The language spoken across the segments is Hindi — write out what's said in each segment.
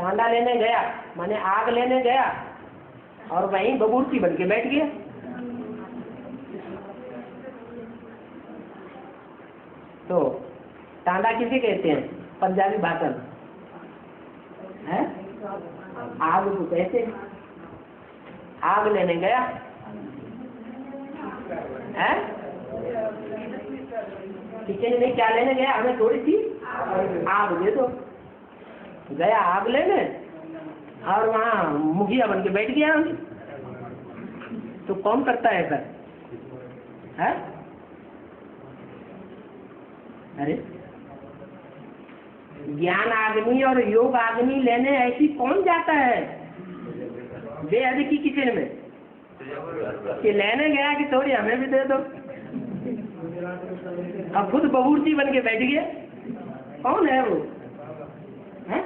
टांडा लेने गया माने आग लेने गया और वहीं बबूरती बन के बैठ गया। तो टांडा किसे कहते हैं पंजाबी भाषा में? है आग को कहते हैं। आग लेने गया है, किचन में क्या लेने गया? हमें थोड़ी सी आग दे दो। गया आग लेने और वहाँ मुखिया बन के बैठ गया। तो कौन करता है सर? है अरे ज्ञान आदमी और योग आदमी लेने ऐसी कौन जाता है बेहद की किचन में कि लेने गया कि थोड़ी हमें भी दे दो, अब खुद बबूरती बन के बैठ गया। कौन है वो? है?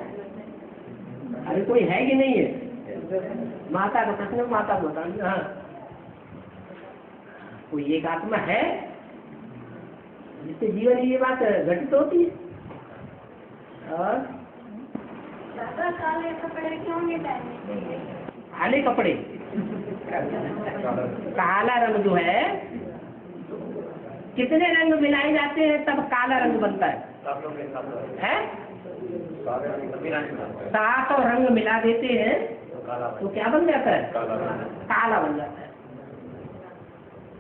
अरे कोई है कि नहीं है? माता का प्रश्न माता को बता। हाँ कोई एक आत्मा है जिससे जीवन ये बात घटित होती है। और काले कपड़े क्यों नहीं पहनने? काले कपड़े, काला रंग जो है कितने रंग मिलाए जाते हैं तब काला रंग बनता है? 7 रंग मिला देते हैं तो क्या बन जाता है? काला बन जाता है।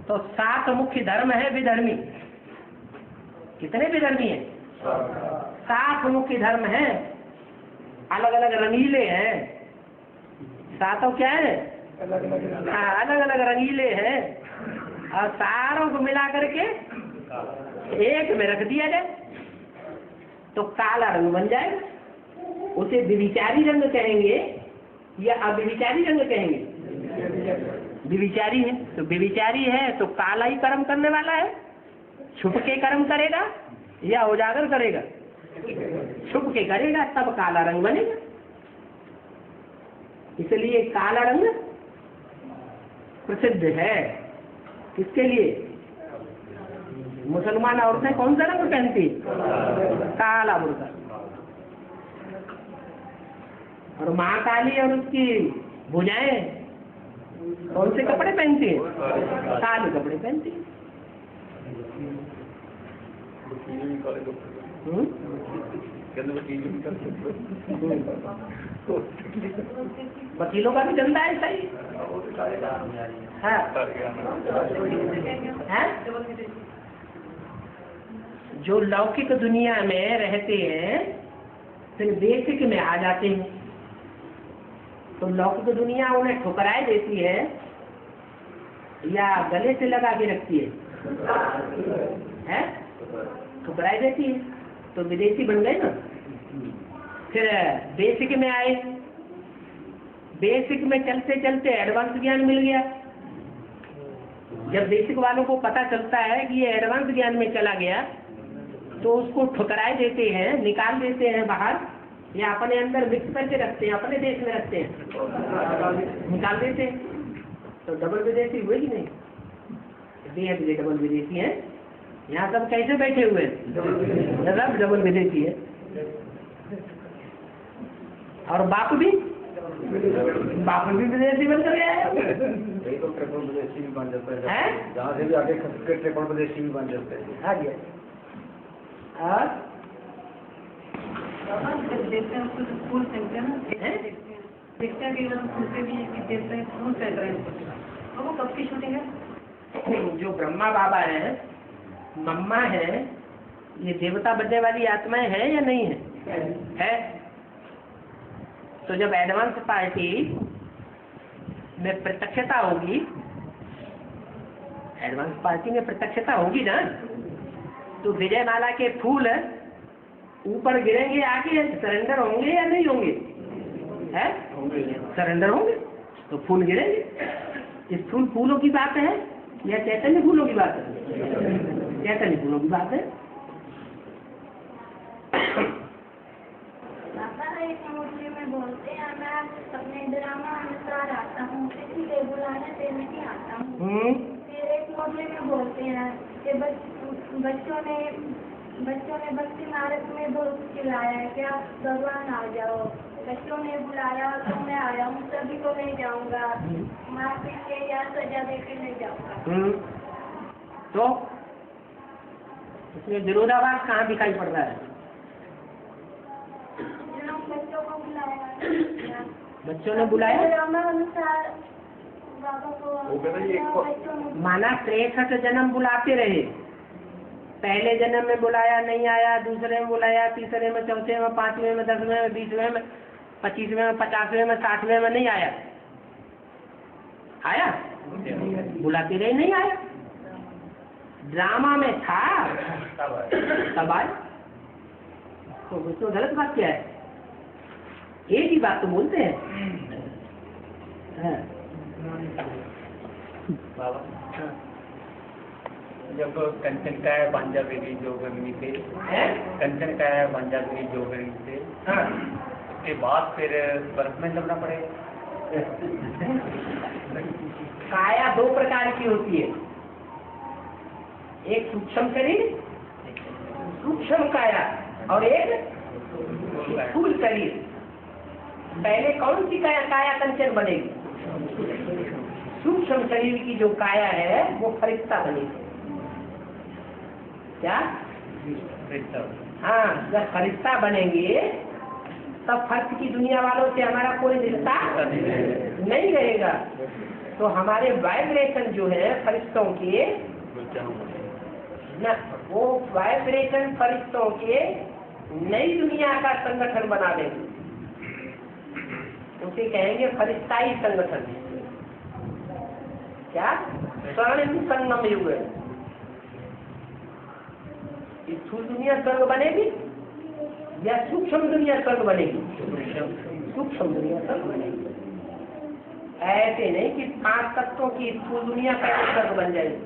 तो 7 मुख्य धर्म है विधर्मी। कितने विधर्मी है? 7 मुख्य धर्म है, अलग अलग रंगीले हैं। 7 क्या है? अलग अलग रंगीले हैं और सारों को मिला करके एक में रख दिया जाए तो काला रंग बन जाएगा। उसे विविचारी रंग कहेंगे या अविविचारी रंग कहेंगे? विविचारी है तो विविचारी है तो काला ही कर्म करने वाला है। छुप के कर्म करेगा या उजागर करेगा? छुप के करेगा तब काला रंग बनेगा। इसलिए काला रंग प्रसिद्ध है। किसके लिए? मुसलमान औरतें कौन सा रंग पहनती? काला बुर्का। और महाकाली और उसकी भुजाएं कौन से कपड़े पहनती है? काले कपड़े पहनती है। वकीलों का भी धंधा है सही है? जो लौकिक दुनिया में रहते हैं फिर बेसिक में आ जाते हैं तो लौकिक दुनिया उन्हें ठुकराए देती है या गले से लगा के रखती है? ठुकराए देती है तो विदेशी बन गए ना। फिर बेसिक में आए, बेसिक में चलते चलते एडवांस ज्ञान मिल गया। जब बेसिक वालों को पता चलता है कि ये एडवांस ज्ञान में चला गया तो उसको ठुकराए देते हैं, निकाल देते हैं बाहर या अपने अंदर मिक्स करके रखते हैं, अपने देश में रखते हैं, निकाल देते हैं। तो डबल विदेशी हुए कि नहीं? बेहद के डबल विदेशी हैं। यहाँ सब कैसे बैठे हुए हैं? सब डबल विदेशी है। और बाप भी विदेशी बनकर गया है। तो ट्रिपल विदेशी भी बन जाता है, जहाँ से भी आगे खस के ट्रिपल विदेशी भी बन जाते हैं। हाँ जी। और स्कूल चलते हैं शिक्षा के स्कूल से भी स्कूल चल रहे हैं तो वो कब की शूटिंग है? जो ब्रह्मा बाबा है, मम्मा है, ये देवता बनने वाली आत्माएं है या नहीं है? तो जब एडवांस पार्टी में प्रत्यक्षता होगी, एडवांस पार्टी में प्रत्यक्षता होगी ना, तो विजय माला के फूल ऊपर गिरेंगे, आगे सरेंडर होंगे या नहीं होंगे? है सरेंडर होंगे तो फूल गिरेंगे। इस फूलों की बात है या चैतन्य फूलों की बात है? चैतन्य फूलों की बात है। मुरली में बोलते हैं मैं अपने ड्रामा अनुसार आता हूँ, किसी के बुलाने से नहीं आता हूँ। फिर एक मुरली में बोलते हैं कि बच्चों ने भक्ति मार्ग में बहुत चिल्लाया है क्या भगवान आ जाओ, बच्चों ने बुलाया तो मैं आया हूँ, सभी को नहीं जाऊंगा, मार पीट के या सजा देके नहीं जाऊंगा। तो इसमें विरोधाभास कहाँ दिखाई पड़ रहा है? बच्चों को बुलाया, बच्चों ने बुलाया, अनुसार बाबा को माना 63 जन्म बुलाते रहे। पहले जन्म में बुलाया नहीं आया, दूसरे में बुलाया, तीसरे में, चौथे में, 5वें में, 10वें में, 20वें में, 25वें में, 50वें में, 60वें में नहीं आया। आया? बुलाते रहे नहीं आया। ड्रामा में था तब आया। तो उसमें गलत बात क्या है? एक ही बात तो बोलते हैं। बाबा जब कंचन का है पंजाबी जोगनी से, कंचन का है पंजाबी जोगनी से, उसके बाद फिर बर्फ में जमना पड़ेगा। काया दो प्रकार की होती है, एक सूक्ष्म शरीर, सूक्ष्म काया, और एक स्थूल शरीर। पहले कौन सी काया कंचन बनेगी? सूक्ष्म शरीर की जो काया है वो फरिश्ता बनेगी। क्या? हाँ, जब फरिश्ता बनेंगे तब फर्श की दुनिया वालों से हमारा कोई रिश्ता नहीं रहेगा। तो हमारे वाइब्रेशन जो है फरिश्तों के न, वो वाइब्रेशन फरिश्तों के नई दुनिया का संगठन बना देंगे। उसे कहेंगे फरिश्ताई संगठन। क्या? स्वर्णिम संगम युग। स्थूल दुनिया स्वर्ग बनेगी या सूक्ष्म दुनिया स्वर्ग बनेगी? सूक्ष्म दुनिया स्वर्ग बनेगी। ऐसे नहीं कि 5 तत्वों की स्थूल दुनिया का स्वर्ग बन जाएगी।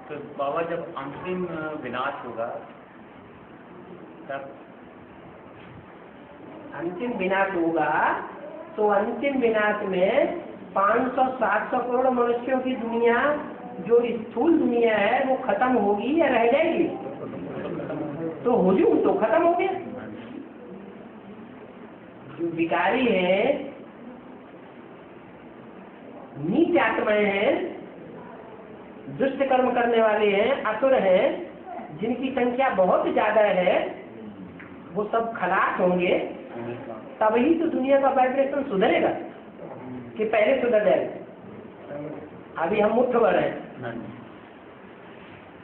तो बाबा जब अंतिम विनाश होगा तब अंतिम विनाश होगा तो अंतिम विनाश में 500-700 करोड़ मनुष्यों की दुनिया जो स्थूल दुनिया है वो खत्म होगी या रह जाएगी? तो हुजूम तो खत्म हो गया। जो विकारी है, नीच आत्माएं हैं, दुष्ट कर्म करने वाले हैं, असुर हैं, जिनकी संख्या बहुत ज्यादा है, वो सब खलास होंगे। तभी तो दुनिया का वाइब्रेशन सुधरेगा कि पहले सुधर जाएगा। अभी हम मुट्ठ भर हैं,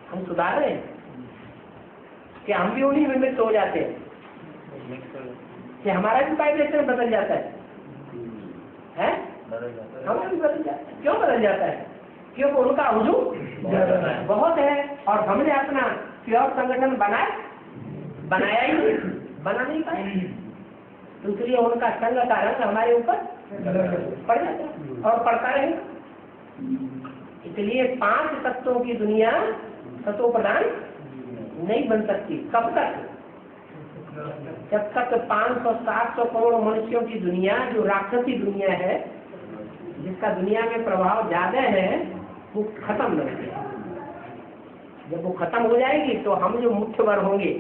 हम सुधार रहे हैं कि हम भी उन्हीं में मिक्स हो जाते हैं कि हमारा भी वाइब्रेशन बदल जाता है, हमारा भी बदल जाता है। क्यों बदल जाता है? क्योंकि उनका हुजूम बहुत है और हमने अपना प्योर संगठन बनाया ही नहीं, बना नहीं पाए। इसलिए उनका संग का रंग हमारे ऊपर पड़ जाता है और पड़ता रहेगा। इसलिए 5 तत्वों की दुनिया तत्व प्रधान नहीं बन सकती। कब तक? जब तक 500-700 करोड़ मनुष्यों की दुनिया जो राक्षसी दुनिया है, जिसका दुनिया में प्रभाव ज्यादा है, वो खत्म नहीं होगी। जब वो खत्म हो जाएगी तो हम जो मुख्य वर्ग होंगे,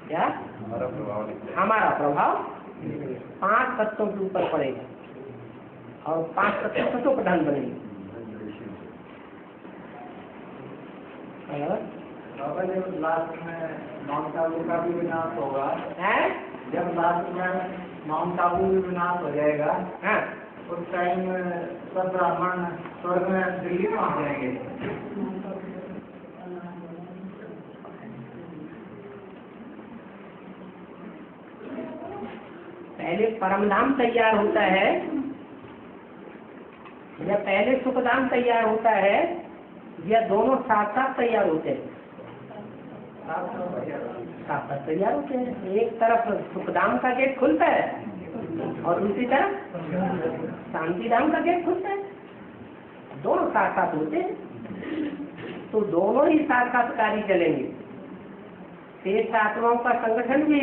क्या हमारा प्रभाव 5 तत्वों के ऊपर पड़ेगा और 5 तत्व तत्व प्रधान बनेंगे। बाबा जब लास्ट में माउंट आबू का भी विनाश होगा, जब लास्ट में माउंट आबू भी विनाश हो जाएगा, उस टाइम सब ब्राह्मण स्वर्ग में दिल्ली पहुंच जाएंगे। पहले परमधाम तैयार होता है या पहले सुखधाम तैयार होता है या दोनों साथ साथ तैयार होते हैं? साथ साथ तैयार होते हैं। एक तरफ सुखधाम का गेट खुलता है और दूसरी तरफ शांति धाम का गेट खुलता है। दोनों साथ साथ होते हैं तो दोनों ही साथ साथ कार्य चलेंगे। शेष आत्माओं का संगठन भी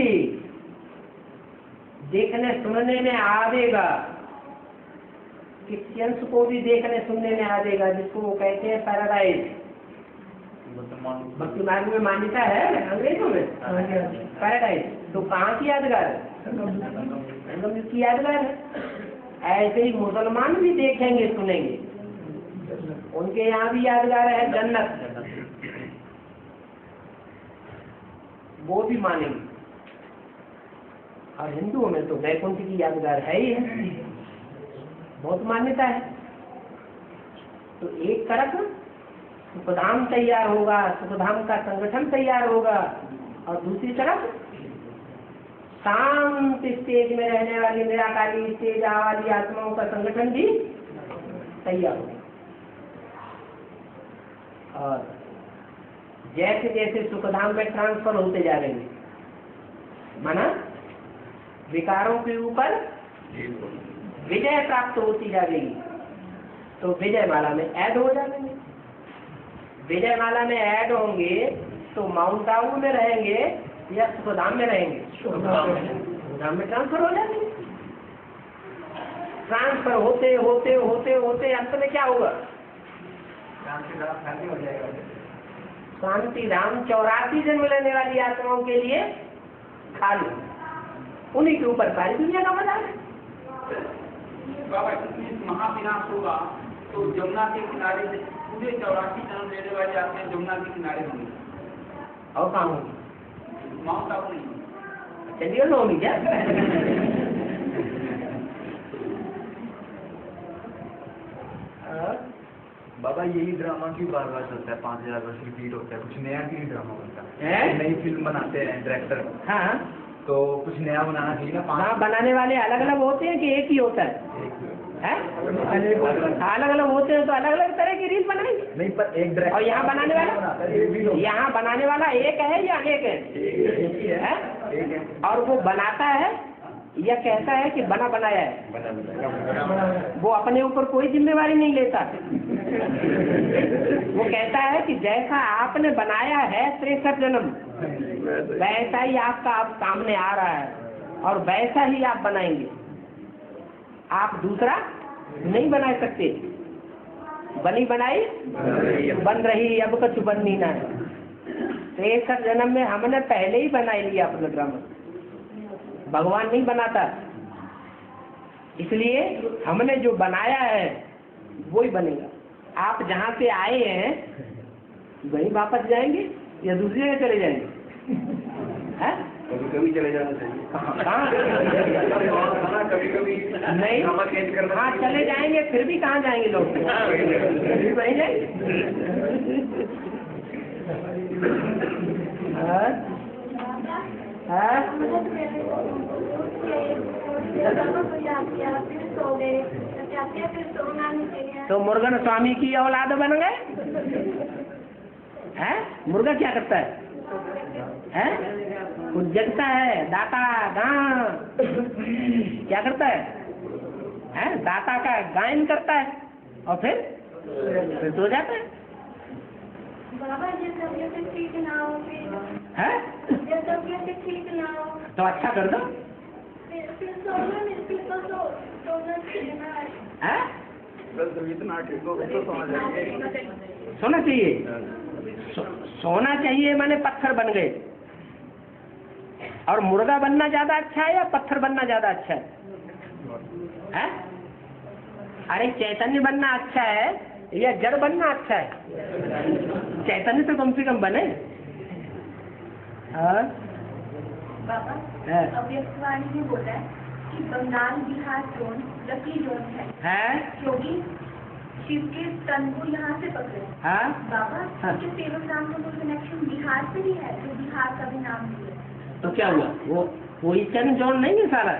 देखने सुनने में आवेगा, किसी अंश को भी देखने सुनने में आवेगा, जिसको वो कहते हैं पैराडाइज। भक्ति मार्ग में मान्यता है अंग्रेजों में पैराडाइज। तो कहाँ की यादगार है? संगम युग की यादगार है। ऐसे ही मुसलमान भी देखेंगे सुनेंगे, उनके यहाँ भी यादगार है जन्नत, वो भी मानेंगे। और हिंदुओं में तो वैकुंठ की यादगार है ही है, बहुत मान्यता है। तो एक तरफ सुखधाम तैयार होगा, सुखधाम का संगठन तैयार होगा, और दूसरी तरफ शांत स्टेज में रहने वाली निराकारी स्टेज वाली आत्माओं का संगठन भी तैयार होगा। और जैसे जैसे सुखधाम में ट्रांसफर होते जा रहे हैं, माना विकारों के ऊपर विजय प्राप्त होती जा रही, तो विजय माला में ऐड हो जाएंगे। विजय माला में ऐड होंगे तो माउंट आबू में रहेंगे या सुखधाम में रहेंगे? सुखधाम में ट्रांसफर हो जाएंगे। ट्रांसफर होते होते होते होते अंत में क्या होगा? शांति धाम 84 जन्म लेने वाली आत्माओं के लिए खाली, उन्हीं के ऊपर सारी दुनिया का मजा है। बाबा महाविनाश होगा तो जमुना के किनारे से पूरे 84 जन्म लेने वाले आते जमुना के किनारे होंगे, और कहाँ होंगे? माउंट आबू नहीं। चलिए लो होंगी क्या? बाबा यही ड्रामा क्यों बार बार चलता है? 5000 वर्ष रिपीट होता है, कुछ नया क्यों ड्रामा बनता है? नई फिल्म बनाते हैं डायरेक्टर, हाँ, तो कुछ नया बनाना चाहिए ना। हाँ, बनाने वाले अलग अलग होते हैं कि एक ही होता है? अलग अलग होते हैं तो अलग अलग तरह की रील बनाएंगे। नहीं, पर एक डायरेक्टर। और यहाँ बनाने वाला एक है या अनेक है? और वो बनाता है या कहता है कि बना बनाया है? वो अपने ऊपर कोई जिम्मेवारी नहीं लेता। वो कहता है कि जैसा आपने बनाया है 63 जन्म, वैसा ही आपका आप सामने आ रहा है और वैसा ही आप बनाएंगे। आप दूसरा नहीं बना सकते। बनी बनाई बन रही, अब कुछ बननी ना है। 63 जन्म में हमने पहले ही बना लिया अपना ड्रामा, भगवान नहीं बनाता। इसलिए हमने जो बनाया है वो ही बनेगा। आप जहाँ से आए हैं वहीं वापस जाएंगे या दूसरी जगह चले जाएंगे? कभी कभी चले जाना चाहिए। कहाँ? कभी कभी नहीं, हाँ चले जाएंगे, फिर भी कहाँ जाएंगे लोग? फिर भी वहीं जाएंगे। तो मुर्गन स्वामी की औलाद बन गए हैं? मुर्गा क्या करता है? कुछ जगता है, दाता गां क्या करता है? दाता का गायन करता है और फिर सो जाता है। बाबा ये तबीयत ठीक ना हो, है ये तबीयत ठीक ना हो तो अच्छा कर दो। फिर सोना नहीं, फिर तो सोना चाहिए ना। है इतना ठीक हो तो सोना चाहिए। सोना चाहिए माने पत्थर बन गए। और मुर्गा बनना ज्यादा अच्छा है या पत्थर बनना ज्यादा अच्छा है? अरे चैतन्य बनना अच्छा है या जड़ बनना अच्छा है? चैतन्य तो कम से कम बने। बाबा अव्यक्तवाणी ने बोला है कि Bengal Bihar zone lucky zone है क्योंकि शिव के तन को यहाँ से पकड़े। हाँ बाबा के सेवक नाम का कनेक्शन बिहार से भी है, तो बिहार का भी नाम भी है। तो क्या हुआ? वो ईस्टर्न जोन नहीं है सारा?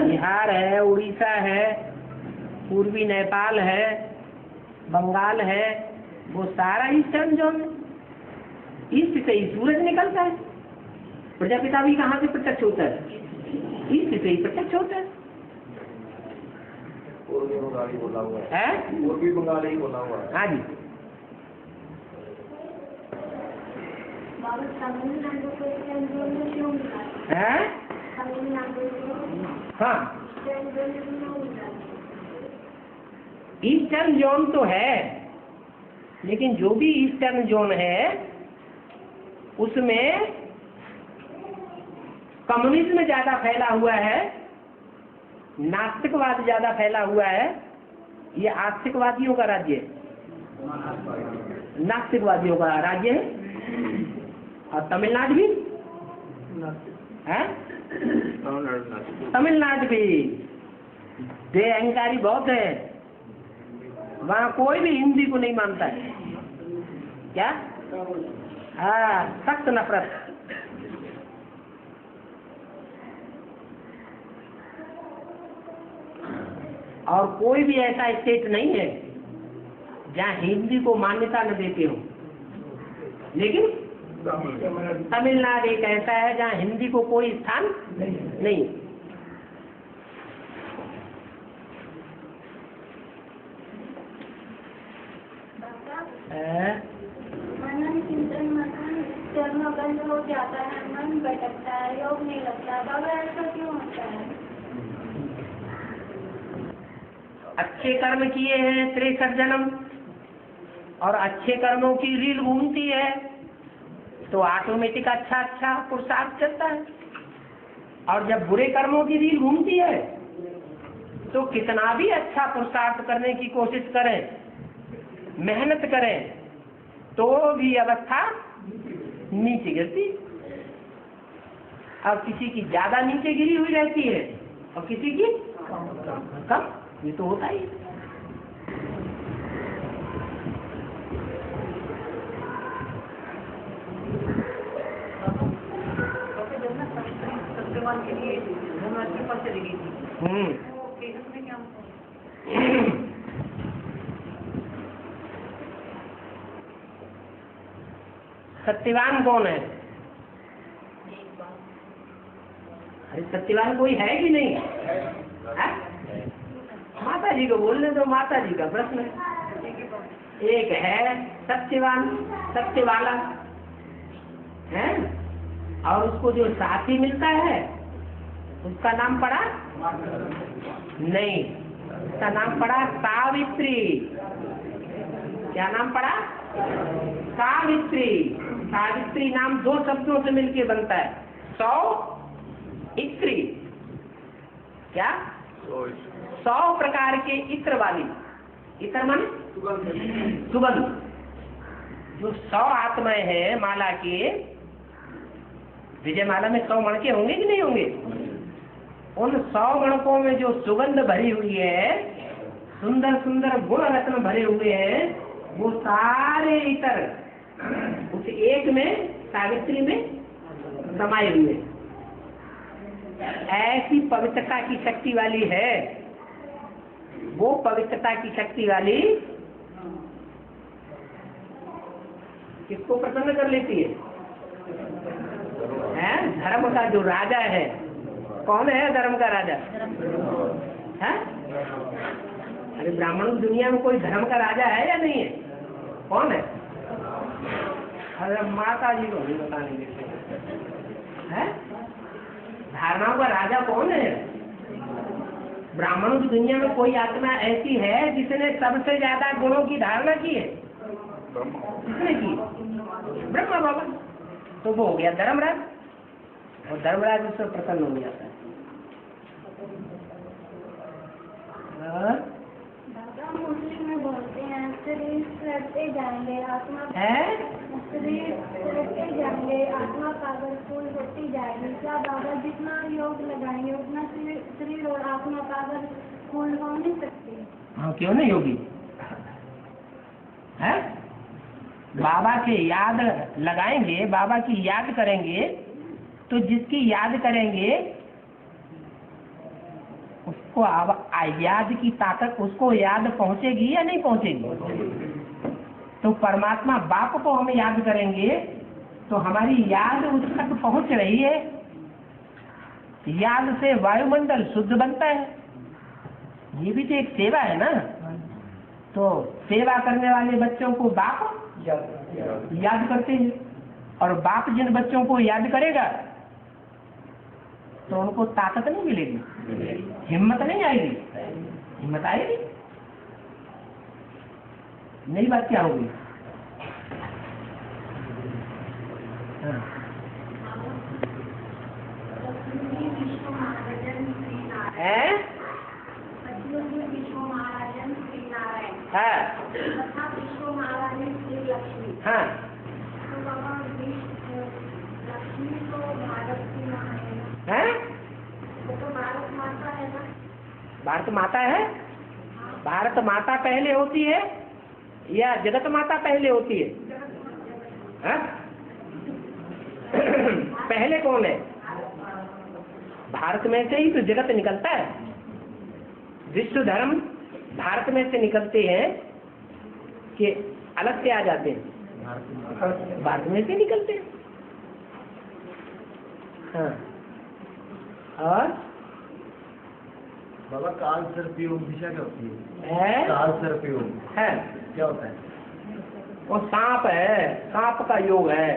बिहार है, उड़ीसा है, पूर्वी नेपाल है, बंगाल है, वो सारा ईस्टर्न जोन है। ईस्ट से ही सूरज निकलता है। प्रजापिता भी कहाँ से प्रत्यक्ष होता है? ईस्ट से ही प्रत्यक्ष होता है। बंगाली बोला हुआ है? पूर्वी बंगाली बोला हुआ है। हाँ जी। तमिलनाडु को जोन में क्यों मिला? है? तमिलनाडु हाँ, ईस्टर्न जोन तो है, लेकिन जो भी ईस्टर्न जोन है उसमें कम्युनिज्म ज्यादा फैला हुआ है, नास्तिकवाद ज्यादा फैला हुआ है। ये आस्तिकवादियों का राज्य है, नास्तिकवादियों का राज्य है। और तमिलनाडु भी है, तमिलनाडु भी बेअहंकारी बहुत है, वहाँ कोई भी हिंदी को नहीं मानता है। क्या? हाँ, सख्त नफरत। और कोई भी ऐसा स्टेट नहीं है जहाँ हिंदी को मान्यता न देते हो, लेकिन तमिलनाडु एक ऐसा है जहाँ हिंदी को कोई स्थान नहीं। मनन चिंतन मनन कर्म बंद हो जाता है, मन भटकता है, योग नहीं लगता। बाबा ऐसा क्यों होता है? अच्छे कर्म किए हैं 63 जन्म, और अच्छे कर्मों की रील घूमती है तो ऑटोमेटिक अच्छा पुरुषार्थ चलता है। और जब बुरे कर्मों की रील घूमती है तो कितना भी अच्छा पुरुषार्थ करने की कोशिश करें, मेहनत करें, तो भी अवस्था नीचे गिरती। और किसी की ज्यादा नीचे गिरी हुई रहती है और किसी की कम। ये तो होता ही। सत्यवान के लिए धर्मराज पर चली गई थी, उसमें क्या? सत्यवान कौन है? अरे सत्यवान कोई है कि नहीं है? माता जी को बोलने दो, माता जी का प्रश्न है। एक है सत्यवान, सत्य वाला है, और उसको जो साथी मिलता है उसका नाम पड़ा नहीं, उसका नाम पड़ा सावित्री। क्या नाम पड़ा? सावित्री। सावित्री नाम दो शब्दों से मिलके बनता है, सौ इत्री। क्या? 100 प्रकार के इत्र वाली। इत्र माने सुगंध। जो 100 आत्माएं हैं माला के, विजय माला में 100 मणके होंगे कि नहीं होंगे? उन 100 मणकों में जो सुगंध भरी हुई है, सुंदर सुंदर गुण रत्न भरे हुए हैं, वो सारे इतर उस एक में, सावित्री में समाये हुए। ऐसी पवित्रता की शक्ति वाली है वो। पवित्रता की शक्ति वाली किसको प्रसन्न कर लेती है? धर्म का जो राजा है। कौन है धर्म का राजा? है? अरे ब्राह्मण की दुनिया में कोई धर्म का राजा है या नहीं है? कौन है? अरे माता जी को नहीं बताने देते हैं। धारणाओं का राजा कौन है? ब्राह्मणों की दुनिया में कोई आत्मा ऐसी है जिसने सबसे ज्यादा गुणों की धारणा की है? किसने की? ब्रह्मा बाबा। तो वो हो गया धर्मराज, और धर्मराज उससे प्रसन्न हो जाता है। दादा मुस्लिम में बोलते हैं शरीर सड़ते जाएंगे, आत्मा शरीर सड़ते जाएंगे, आत्मा पावरफुल होती जाएगी। क्या बाबा जितना योग लगाएंगे उतना शरीर और आत्मा पावरफुल हो नहीं सकती? हाँ, क्यों नहीं होगी? है? बाबा के याद लगाएंगे, बाबा की याद करेंगे, तो जिसकी याद करेंगे उसको याद की ताकत, उसको याद पहुंचेगी या नहीं पहुंचेगी? तो परमात्मा बाप को हम याद करेंगे तो हमारी याद उस तक पहुंच रही है। याद से वायुमंडल शुद्ध बनता है। ये भी तो एक सेवा है ना। तो सेवा करने वाले बच्चों को बाप याद करते हैं, और बाप जिन बच्चों को याद करेगा तो उनको ताकत नहीं मिलेगी, हिम्मत नहीं आएगी। हिम्मत आएगी? नई बात क्या होगी? हाँ। हाँ तथा विश्व महारानी श्री लक्ष्मी। हाँ तो बाबा लक्ष्मी तो भारत की माँ है ना? है, वो तो भारत माता है ना? भारत माता है। भारत माता पहले होती है या जगत माता पहले होती है? हाँ? पहले कौन है? भारत में से ही तो जगत निकलता है। विश्व धर्म भारत में से निकलते हैं कि अलग से आ जाते हैं? भारत में से निकलते हैं। हाँ और बाबा काल सर्प योग दिशा क्या होती है? है काल सर्प योग है क्या होता है? वो सांप है, सांप का योग है।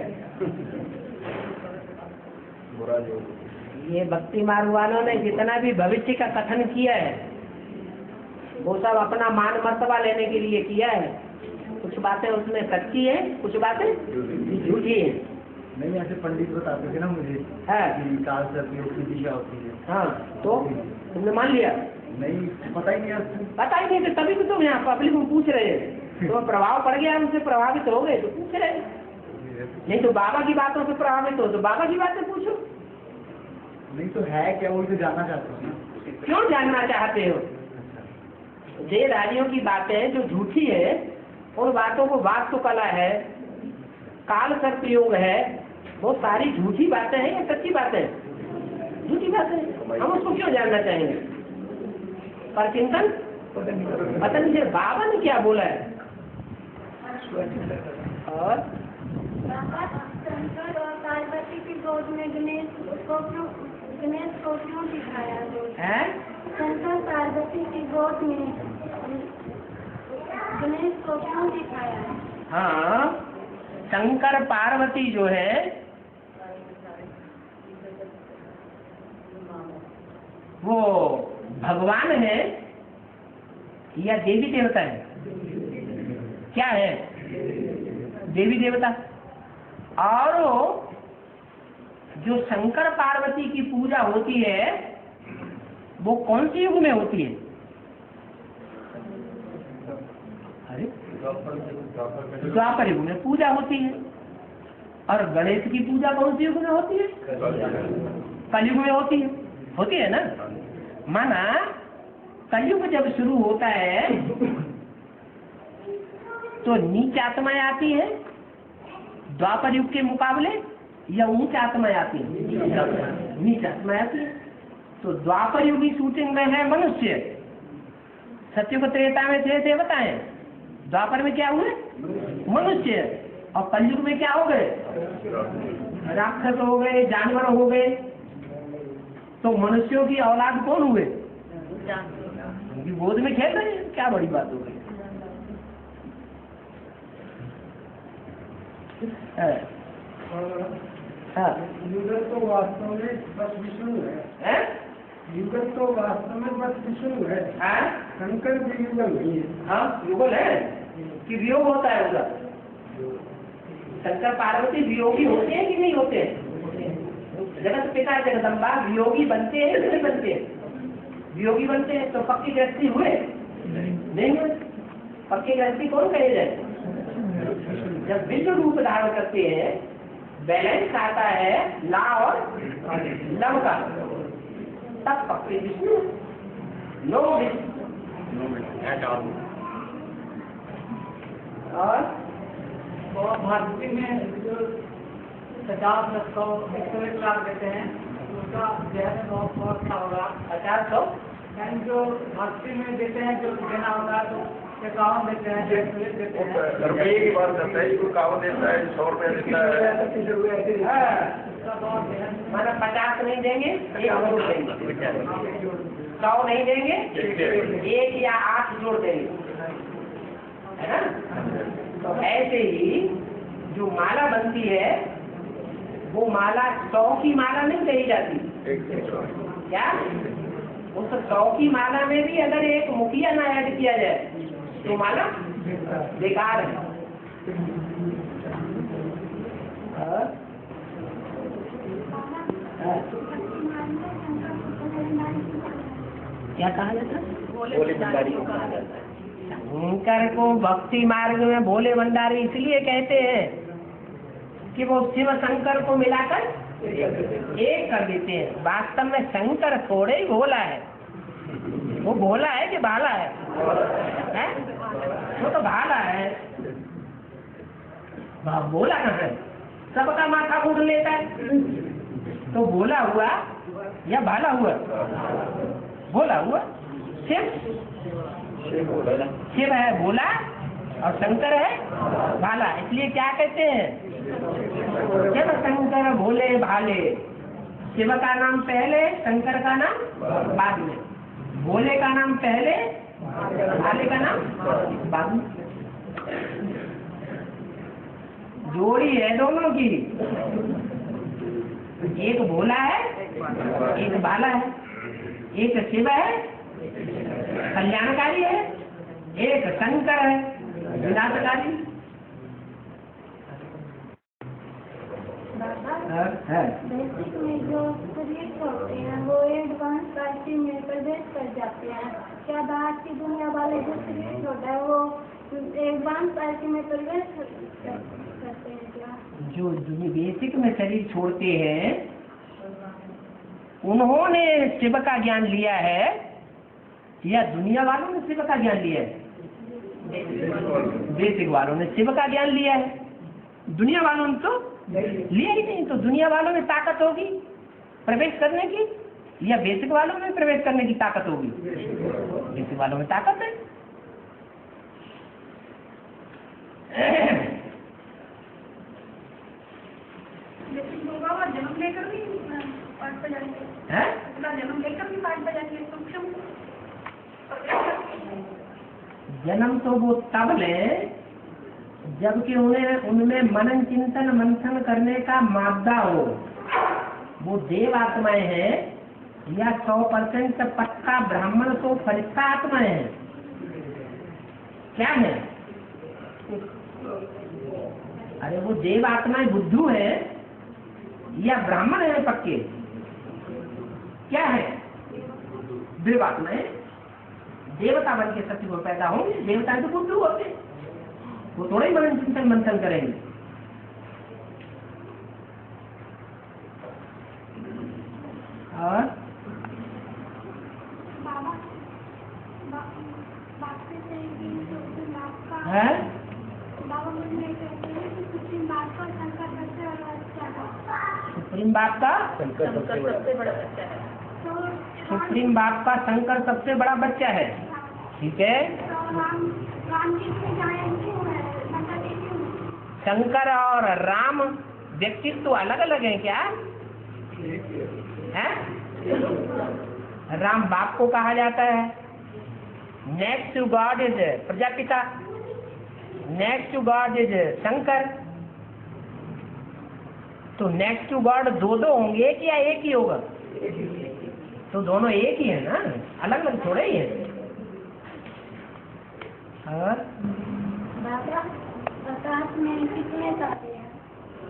बुरा योग। ये भक्ति मार्ग वालों ने जितना भी भविष्य का कथन किया है वो सब अपना मान मर्तबा लेने के लिए किया है। कुछ बातें उसमें सच्ची है, कुछ बातें झूठी है। नहीं, ऐसे पंडित बताते थे ना मुझे है कि काल सर्प योग की दिशा होती है। हाँ तो तुमने मान लिया? नहीं, पता ही नहीं है। पता ही नहीं, तो तभी तो तुम यहाँ पब्लिक में पूछ रहे हैं। तो प्रभाव पड़ गया, उनसे प्रभावित हो गए तो पूछ रहे हैं। नहीं तो बाबा की बातों से प्रभावित हो तो बाबा की बातें पूछो। नहीं तो है क्या, वही तो जानना चाहते हो ना। क्यों जानना चाहते हो? देहधारियों की बातें जो झूठी है उन बातों को वास्तुकला है, काल सर्प योग है, वो सारी झूठी बातें हैं या सच्ची बातें? झूठी बातें। हम उसको क्यों जानना चाहेंगे? पर चिंतन पता नहीं बाबा ने क्या बोला है। और शंकर और पार्वती की गोद में गणेश को क्यों दिखाया है? शंकर पार्वती की गोद में गणेश को क्यों दिखाया है? हाँ, शंकर पार्वती जो है वो भगवान है या देवी देवता है? क्या है? देवी देवता। और जो शंकर पार्वती की पूजा होती है वो कौन से युग में होती है? अरे द्वापर युग में पूजा होती है। और गणेश की पूजा कौन से युग में होती है? कलयुग में होती है। होती है ना? माना कलयुग जब शुरू होता है तो नीच आत्माएं आती है द्वापर युग के मुकाबले या ऊंच आत्माएं आती है? नीच आत्माएं आती है। तो द्वापर युग की शूटिंग में है मनुष्य, सत्युग त्रेता में थे देवताएं, द्वापर में क्या हुए? मनुष्य। और कलयुग में क्या हो गए? राक्षस हो गए, जानवर हो गए। तो मनुष्यों की औलाद कौन हुए? उनकी गोद में खेल रहे हैं, क्या बड़ी बात हो गई। युगल तो वास्तव में बस विष्णु है। युगल तो वास्तव में बस विष्णु है। शंकर भी युगल नहीं है। हाँ, युगल है कि वियोग होता है उधर? शंकर पार्वती वियोगी होते हैं कि नहीं होते हैं? जगत पिता जगदम्बा वियोगी बनते हैं कि नहीं बनते हैं? वियोगी बनते हैं। तो पक्की गृहस्थी हुए? नहीं हुए। पक्की गृहस्थी कौन कहे जाए? जब विश्व रूप धारण करते हैं, बैलेंस आता है ला और लव का, तब पक्के विष्णु। नो और भक्ति में जो 50 लाख 101 लाख देते हैं उसका जहर बहुत सा होगा। 50 यानी जो भक्ति में देते हैं जो देना होता है तो 51 देते हैं, 101 देते हैं। रुपये की बात करता है, 51 देता है, 100 रुपया देता है। 30 रुपये ऐसे ही है। उसका बहुत जहर मतलब 50 नहीं देंगे, 1 जोड़ देंगे। 100 नहीं देंगे, 1 या 8 जोड़ देंगे, है ना? तो ऐसे ही जो माला बनती है वो माला 100 की माला नहीं कही जाती। क्या उस 100 की माला में भी अगर एक मुखिया ना ऐड किया जाए तो माला बेकार है। क्या कहा जाता है? भोले भंडारी को कहा जाता है। शंकर को भक्ति मार्ग में भोले भंडारी इसलिए कहते हैं कि वो शिव शंकर को मिलाकर एक कर देते हैं। वास्तव में शंकर थोड़े ही भोला है, वो भोला है कि भाला है? वो तो भाला है, भोला कहाँ है? सबका माथा कूट लेता है, तो भोला हुआ या भाला हुआ? भोला हुआ। शिव है भोला और शंकर है भाला, इसलिए क्या कहते हैं? शिव शंकर भोले भाले। शिव का नाम पहले, शंकर का नाम बाद में, भोले का नाम पहले, भाले का नाम बाद में। जोड़ी है दोनों की, एक भोला है एक भाला है, एक शिव है कल्याणकारी है, एक शंकर है विनाशकारी। बेसिक में जो क्रिएट होते हैं वो एडवांस पार्टी में प्रवेश कर जाते हैं। क्या बाहर की दुनिया वाले जो क्रिएट होता है वो एडवांस पार्टी में प्रवेश करते हैं क्या? जो बेसिक में शरीर छोड़ते हैं उन्होंने शिव का ज्ञान लिया है या दुनिया वालों ने शिव का ज्ञान लिया है? बेसिक वालों ने शिव का ज्ञान लिया है, दुनिया वालों ने तो लिया ही नहीं। तो दुनिया वालों में ताकत होगी प्रवेश करने की या बेसिक वालों में प्रवेश करने की ताकत होगी? बेसिक वालों में ताकत है। जन्म लेकर भी पाठ पर जाएंगे, जन्म लेकर भी पाठ पर जाएंगे सूक्ष्म। जन्म तो वो तब ले जबकि उनमें मनन चिंतन मंथन करने का मादा हो। वो देव आत्माएं हैं या 100% पक्का ब्राह्मण तो फरिश्ता आत्माएं हैं? क्या है? अरे वो देव आत्माएं बुद्धू है या ब्राह्मण है पक्के? क्या है? देव आत्माएं देवता बन के सत्य को पैदा होंगे। देवता तो बुद्धू होते, वो थोड़ा ही मनन चिंतन मंथन करेंगे। और सुप्रीम बाप का सबसे बड़ा बच्चा है। सुप्रीम बाप का शंकर सबसे बड़ा बच्चा है, ठीक है। शंकर और राम व्यक्तित्व तो अलग अलग हैं क्या? हैं? राम बाप को कहा जाता है। Next to God is Prajapita, next to God is Shankar. तो नेक्स्ट टू गॉड दो होंगे कि या एक ही होगा? तो दोनों एक ही है ना, अलग अलग थोड़े ही है। और आकाश में कितने तारे हैं?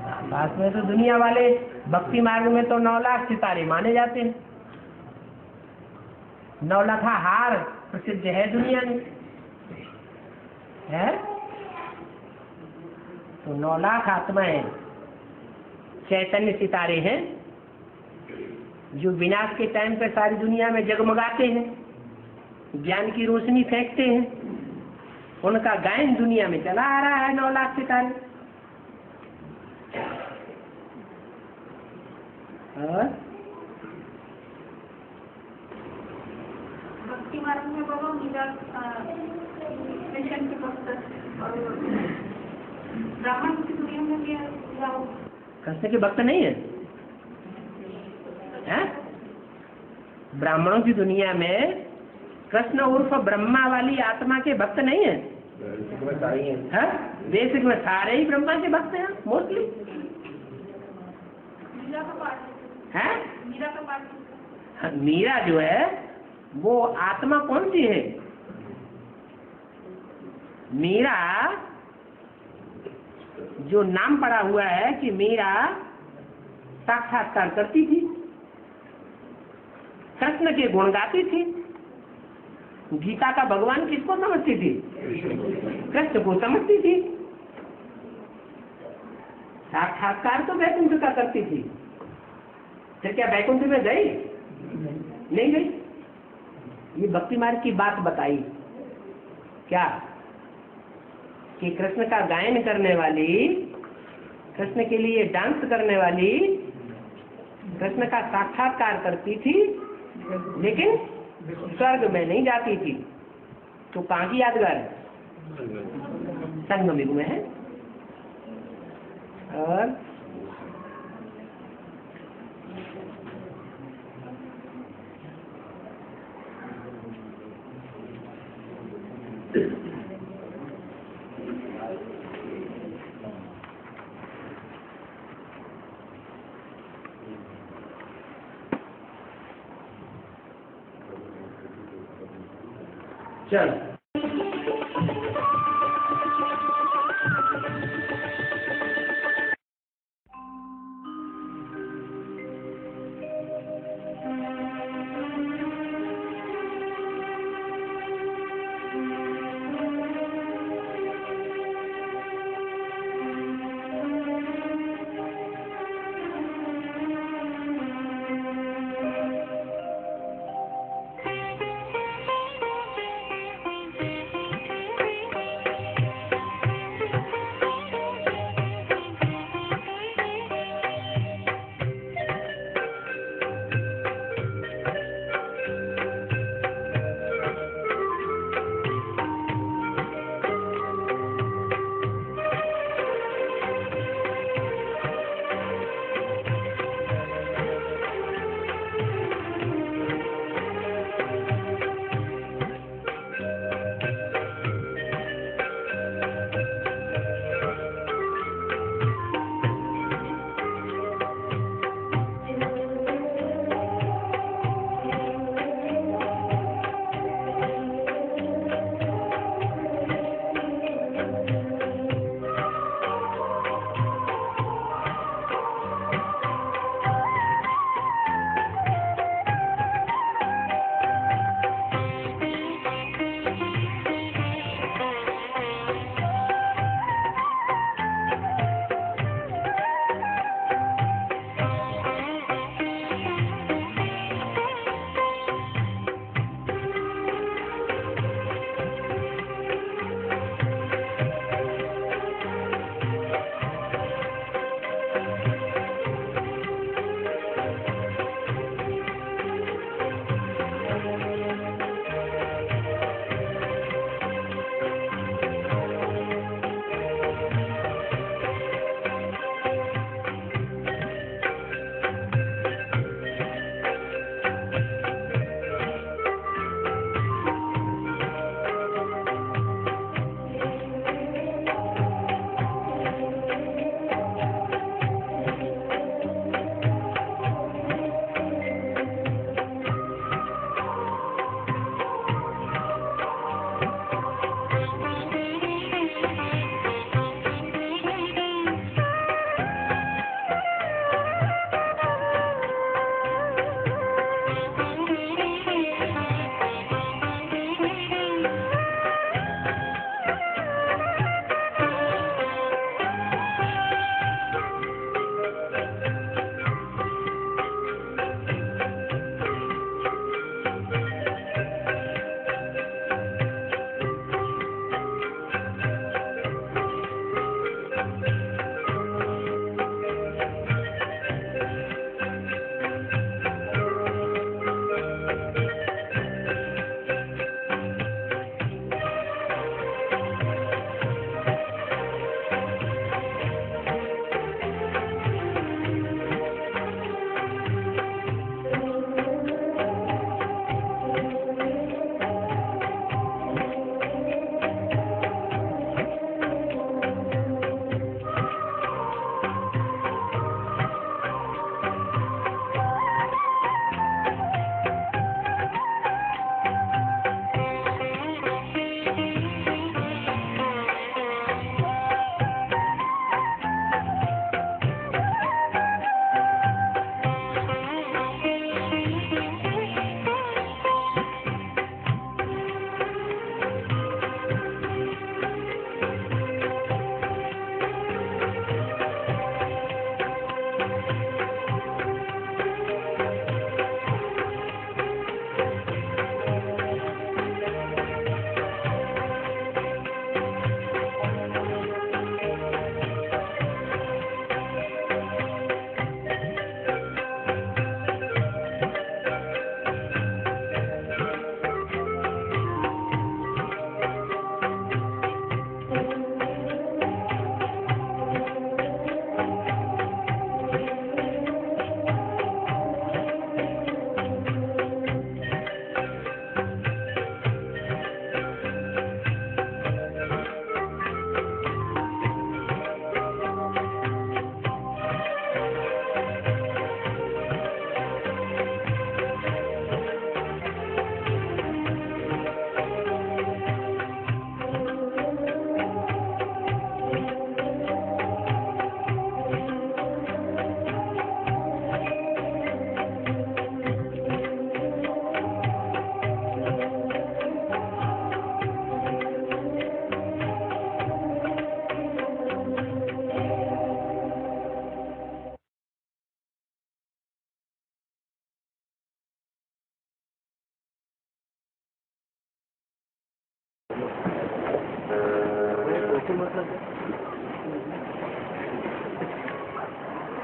आकाश में तो दुनिया वाले भक्ति मार्ग में तो 9 लाख सितारे माने जाते हैं। 9 लाख हार प्रसिद्ध है दुनिया में, है तो 9 लाख आत्माएं चैतन्य सितारे हैं जो विनाश के टाइम पे सारी दुनिया में जगमगाते हैं, ज्ञान की रोशनी फेंकते हैं। उनका गायन दुनिया में चला आ रहा है 9 लाख सितारे। और भक्ति मार्ग में बोलो मीरा के भक्त और ब्राह्मण की दुनिया में भी जाओ। कृष्ण के भक्त नहीं है, हैं? ब्राह्मणों की दुनिया में कृष्ण उर्फ ब्रह्मा वाली आत्मा के भक्त नहीं है। बेसिक में सारे ही ब्रह्मा के भक्त हैं मोस्टली। मीरा का पाठ है, मीरा का पाठ। मीरा जो है वो आत्मा कौन सी है? मीरा जो नाम पड़ा हुआ है कि मीरा साक्षात्कार करती थी, कृष्ण के गुण गाती थी, गीता का भगवान किसको समझती थी? कृष्ण को समझती थी। साक्षात्कार तो वैकुंठ का करती थी, फिर क्या वैकुंठ में गई? नहीं गई। ये भक्ति मार्ग की बात बताई क्या कि कृष्ण का गायन करने वाली, कृष्ण के लिए डांस करने वाली, कृष्ण का साक्षात्कार करती थी, लेकिन स्वर्ग में नहीं जाती थी। तो कहाँ की यादगार है? संगम युग में है। और चल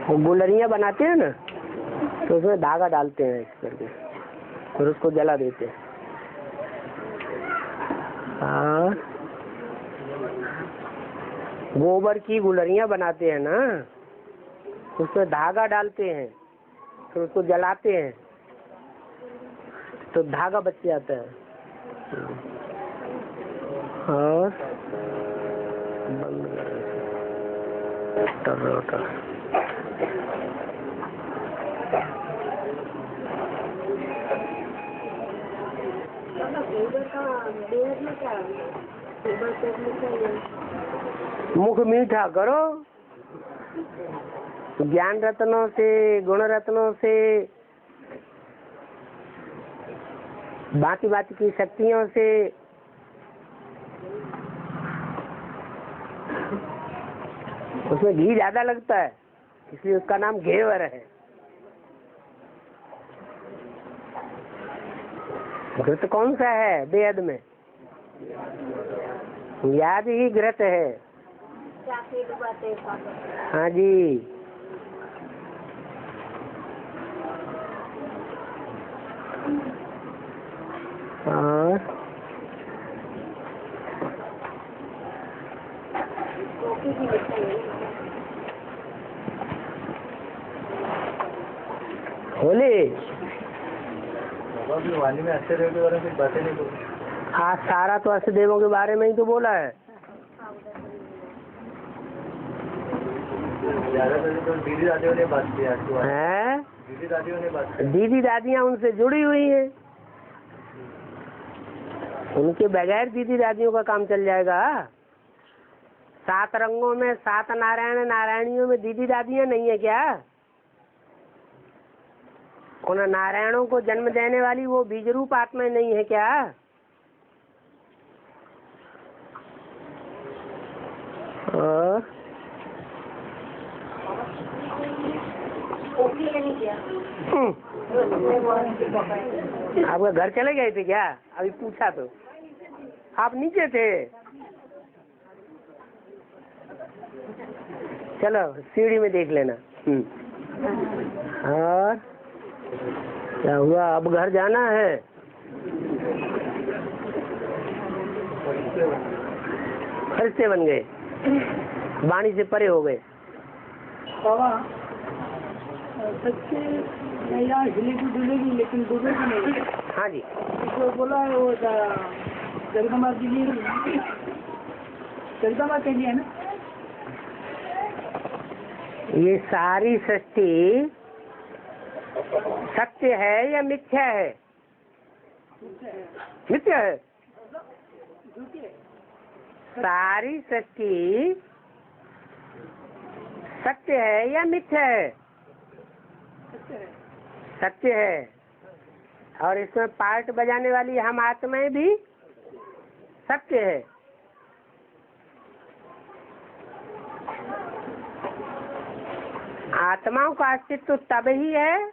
वो गुलरियाँ बनाते हैं ना, तो उसमें धागा डालते हैं इस करके, फिर उसको जला देते हैं। हाँ, गोबर की गुलरियाँ बनाते हैं ना, उसमें धागा डालते हैं, फिर उसको जलाते हैं तो धागा बच जाता है। और मुख मीठा करो, ज्ञान रत्नों से, गुण रत्नों से, भांति भांति की शक्तियों से उसमें घी ज्यादा लगता है, इसलिए उसका नाम घेवर है। घृत कौन सा है वेद में? याद ही घृत है। हाँ जी, और होली वाणी में अच्छे देव के बारे में बातें नहीं बोली। आज सारा तो अच्छे देवों के बारे में ही तो बोला है। ज्यादातर तो दीदी दादियों ने बात की है, दीदी दादियों ने बात की। दीदी दादियाँ उनसे जुड़ी हुई हैं, उनके बगैर दीदी दादियों का काम चल जाएगा? 7 रंगों में 7 नारायण नारायणियों में दीदी दादियाँ नहीं है क्या? उन नारायणों को जन्म देने वाली वो बीज रूप आत्मा नहीं है क्या? और आपका घर चले गए थे क्या? अभी पूछा तो आप नीचे थे। चलो सीढ़ी में देख लेना। और क्या हुआ? अब घर जाना है? फरिश्ते बन गए, वाणी से परे हो गए। बाबा सच्चे यहाँ डुलेगी लेकिन डूबेगी नहीं। हाँ जी, जो बोला है वो जगदम्बा जी जगदम्बा के लिए है ना। ये सारी सृष्टि सत्य है या मिथ्या है? मिथ्या है। सारी सृष्टि सत्य है या मिथ्या है? सत्य है। और इसमें पार्ट बजाने वाली हम आत्माएं भी सत्य है। आत्माओं का अस्तित्व तब ही है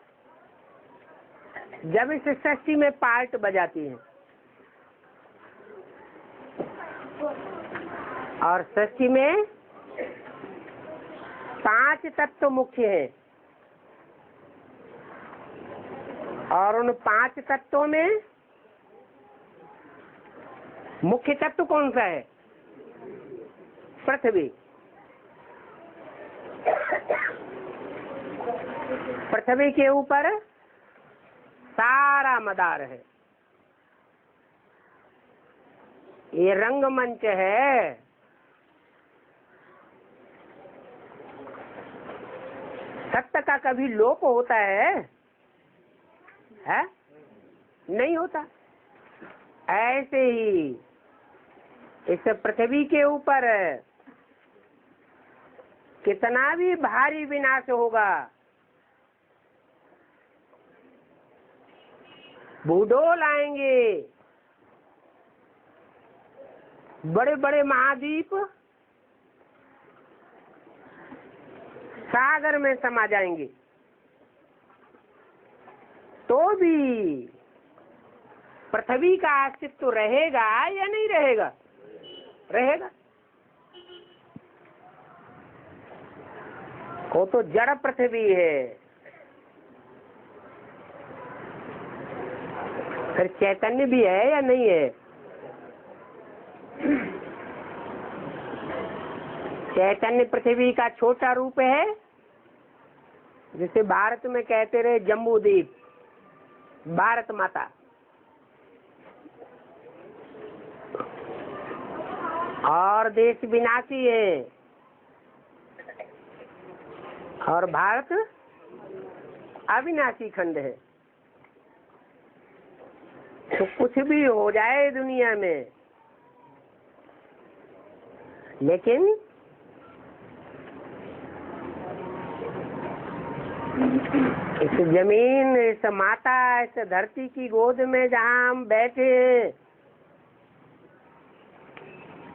जब इस सृष्टि में पार्ट बजाती है। और सृष्टि में 5 तत्व मुख्य हैं, और उन 5 तत्वों में मुख्य तत्व कौन सा है? पृथ्वी। पृथ्वी के ऊपर सारा मदार है। ये रंगमंच है। सत्य का कभी लोप होता है? नहीं होता। ऐसे ही इस पृथ्वी के ऊपर कितना भी भारी विनाश होगा, भूडोल आएंगे, बड़े बड़े महाद्वीप सागर में समा जाएंगे, तो भी पृथ्वी का अस्तित्व रहेगा या नहीं रहेगा? रहेगा। वो तो जड़ पृथ्वी है। फिर चैतन्य भी है या नहीं है? चैतन्य पृथ्वी का छोटा रूप है, जिसे भारत में कहते रहे जम्बू द्वीप, भारत माता। और देश विनाशी है और भारत अविनाशी खंड है। तो कुछ भी हो जाए दुनिया में, लेकिन इस जमीन, इस माता, इस धरती की गोद में जहाँ हम बैठे हैं,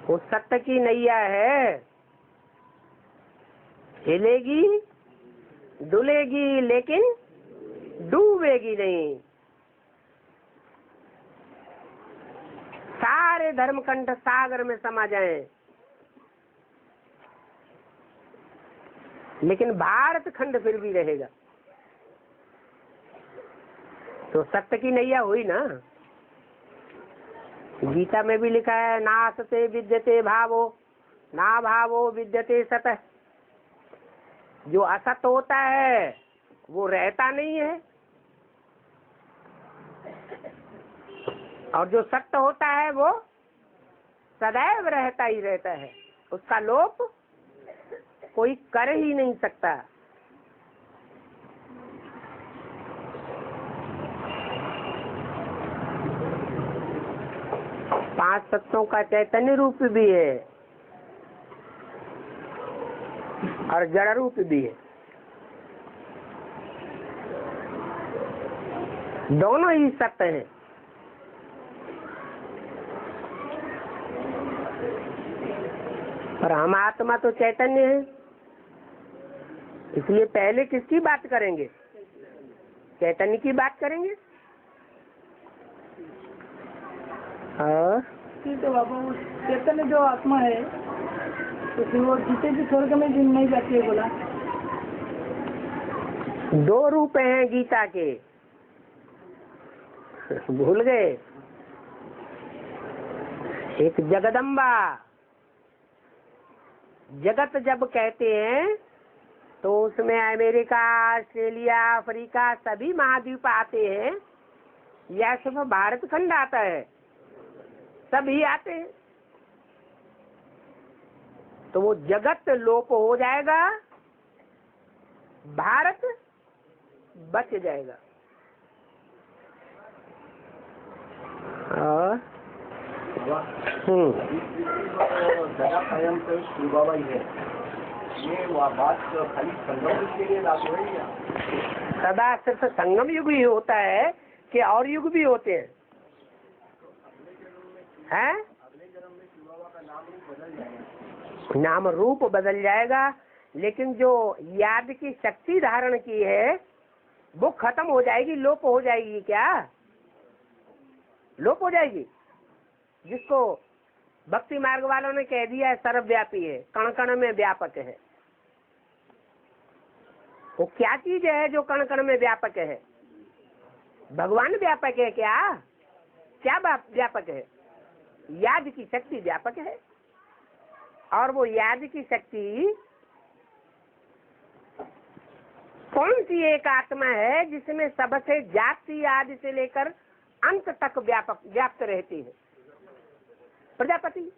वो सत्य की नैया है। हिलेगी, डुलेगी, लेकिन डूबेगी नहीं। सारे धर्मकंठ सागर में समा जाएं, लेकिन भारत खंड फिर भी रहेगा। तो सत्य की नैया हुई ना। गीता में भी लिखा है, नासते विद्यते भावो, ना भावो विद्यते सतः। जो असत होता है वो रहता नहीं है, और जो सत्य होता है वो सदैव रहता ही रहता है। उसका लोप कोई कर ही नहीं सकता। पांच तत्वों का चैतन्य रूप भी है और जड़ रूप भी है। दोनों ही सत्य हैं। पर हम आत्मा तो चैतन्य है, इसलिए पहले किसकी बात करेंगे? चैतन्य की बात करेंगे। तो बाबा वो चैतन्य जो आत्मा है, तो फिर वो जीते भी स्वर्ग में जिन नहीं जाती है बोला। दो रूप हैं गीता के, भूल गए? एक जगदम्बा। जगत जब कहते हैं तो उसमें अमेरिका, ऑस्ट्रेलिया, अफ्रीका सभी महाद्वीप आते हैं या सिर्फ भारत खंड आता है? सभी आते हैं। तो वो जगत लोप हो जाएगा, भारत बच जाएगा। जगह कायम तो शिव बाबा ही है, ये बात खाली संगम के लिए लागू है या सदा सिर्फ संगम युग ही होता है कि और युग भी होते हैं? हैं? अगले जन्म में शिव बाबा का नाम रूप बदल जाएगा। नाम रूप बदल जाएगा, लेकिन जो याद की शक्ति धारण की है वो खत्म हो जाएगी, लोप हो जाएगी। क्या लोप हो जाएगी? जिसको भक्ति मार्ग वालों ने कह दिया है सर्वव्यापी है, कण कण में व्यापक है। वो क्या चीज है जो कण कण में व्यापक है? भगवान व्यापक है क्या? क्या व्यापक है? याद की शक्ति व्यापक है। और वो याद की शक्ति कौन सी एक आत्मा है जिसमें सबसे जाति आदि से लेकर अंत तक व्याप्त रहती है? प्रजापति।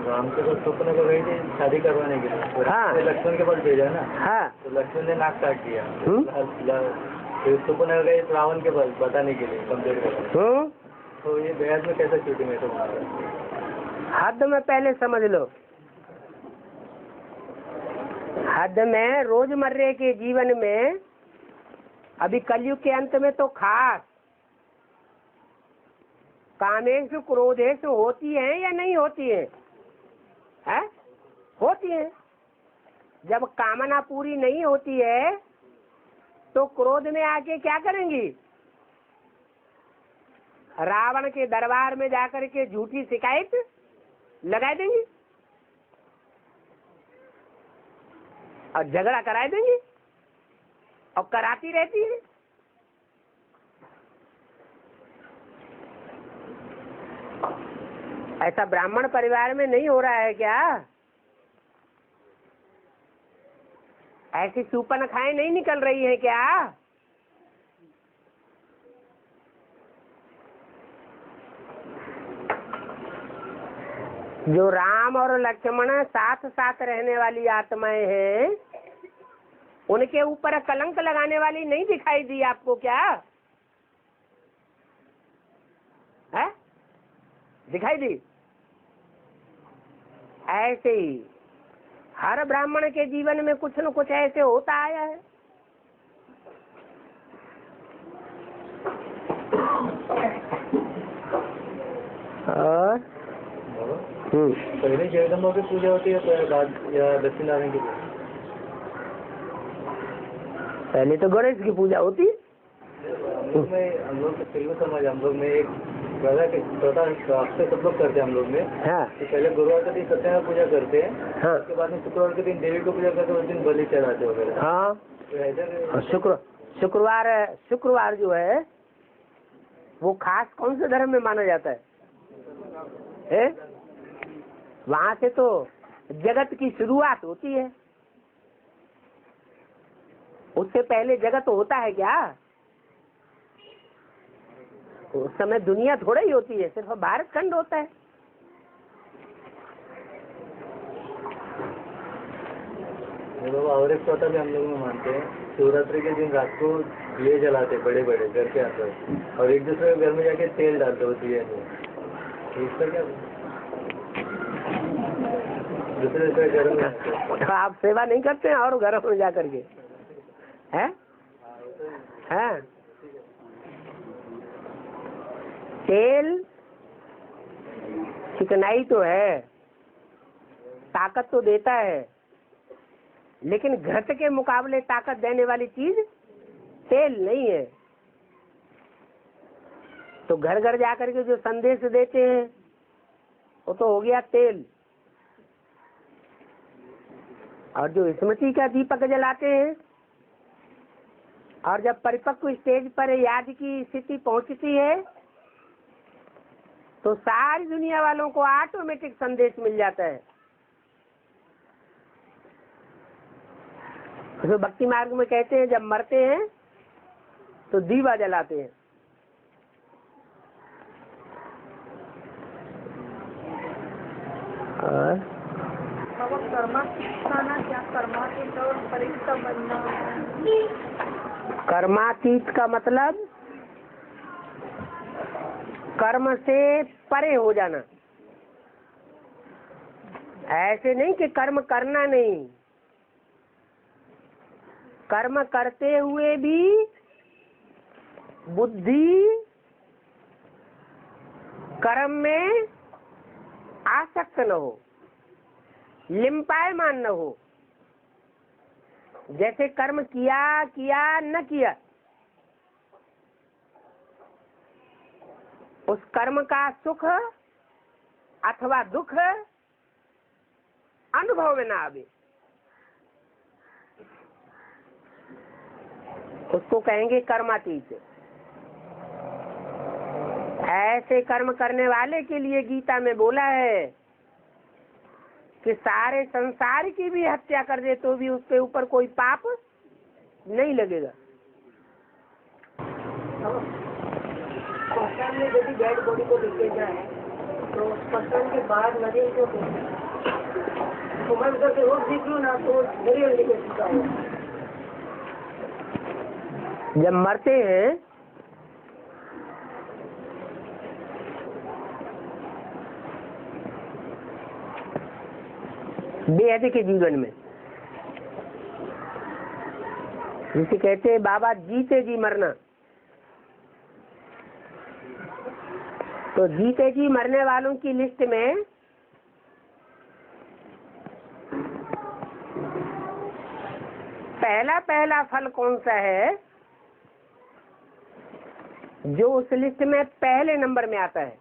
राम के तो स्वप्न को गई थी शादी करवाने के लिए। हाँ। लक्ष्मण के पास भेजा ना। हाँ। तो लक्ष्मण ने नाक काट दिया। फिर स्वप्न गई रावण के पास बताने के लिए, कमजोर कर। तो ये बेहद में कैसा शूटिंग है? तो हद में पहले समझ लो। हद में रोजमर्रे के जीवन में अभी कलयुग के अंत में तो खास कामेश क्रोधेश होती है या नहीं होती है? हैं? होती है। जब कामना पूरी नहीं होती है तो क्रोध में आके क्या करेंगी? रावण के दरबार में जाकर के झूठी शिकायत लगा देंगी और झगड़ा करा देंगी और कराती रहती है। ऐसा ब्राह्मण परिवार में नहीं हो रहा है क्या? ऐसी सूपनखाएं नहीं निकल रही है क्या? जो राम और लक्ष्मण साथ साथ रहने वाली आत्माएं हैं, उनके ऊपर कलंक लगाने वाली नहीं दिखाई दी आपको क्या? है? दिखाई दी? ऐसे ही हर ब्राह्मण के जीवन में कुछ न कुछ ऐसे होता आया है। और पहले जगदम्बा की पूजा होती है तो बाद या लक्ष्मीनारायण की पूजा? पहले तो गणेश की पूजा होती है। हम लोग तेलुगु समाज, हम लोग में एक चौथा हफ्ते सब लोग करते हैं हम लोग में। हाँ। तो पहले गुरुवार के दिन सत्यनारायण पूजा करते हैं। हाँ। उसके बाद में शुक्रवार के दिन देवी को पूजा करते हैं, उस दिन बलि चढ़ाते वगैरह। हाँ। तो शुक्रवार जो है वो खास कौन से धर्म में माना जाता है? वहाँ से तो जगत की शुरुआत होती है। उससे पहले जगत होता है क्या? उस समय दुनिया थोड़ा ही होती है, सिर्फ भारत खंड होता है। और एक चौथा भी हम लोग में मानते हैं, शिवरात्रि के दिन रात को दिए जलाते बड़े बड़े घर के अंदर और एक दूसरे के घर में जाके तेल डालते हो दिए में। इसका क्या दूसरे घर में तो आप सेवा नहीं करते हैं और घरों में जा करके? हैं? हैं? तेल चिकनाई तो है, ताकत तो देता है, लेकिन घट के मुकाबले ताकत देने वाली चीज तेल नहीं है। तो घर घर जाकर के जो संदेश देते हैं वो तो हो गया तेल। और जो स्मृति का दीपक जलाते हैं और जब परिपक्व स्टेज पर याद की स्थिति पहुंचती है तो सारी दुनिया वालों को ऑटोमेटिक संदेश मिल जाता है। तो भक्ति मार्ग में कहते हैं जब मरते हैं तो दीवा जलाते हैं। कर्मातीत का मतलब कर्म से परे हो जाना। ऐसे नहीं कि कर्म करना नहीं, कर्म करते हुए भी बुद्धि कर्म में आसक्त न हो, लिम्पायमान न हो। जैसे कर्म किया किया न किया, उस कर्म का सुख अथवा दुख अनुभव में ना आवे, उसको कहेंगे कर्मातीत। ऐसे कर्म करने वाले के लिए गीता में बोला है कि सारे संसार की भी हत्या कर दे तो भी उसके ऊपर कोई पाप नहीं लगेगा। में यदि डेड बॉडी को लेके जाए तो पसंद के बाद मरे तो मैं उधर से रोज देख लूँ ना तो मेरे अंडे को चुका हो। जब मरते हैं बेहद के जीवन में जिसे कहते हैं बाबा जीते जी मरना। तो जीते जी मरने वालों की लिस्ट में पहला फल कौन सा है जो उस लिस्ट में पहले नंबर में आता है?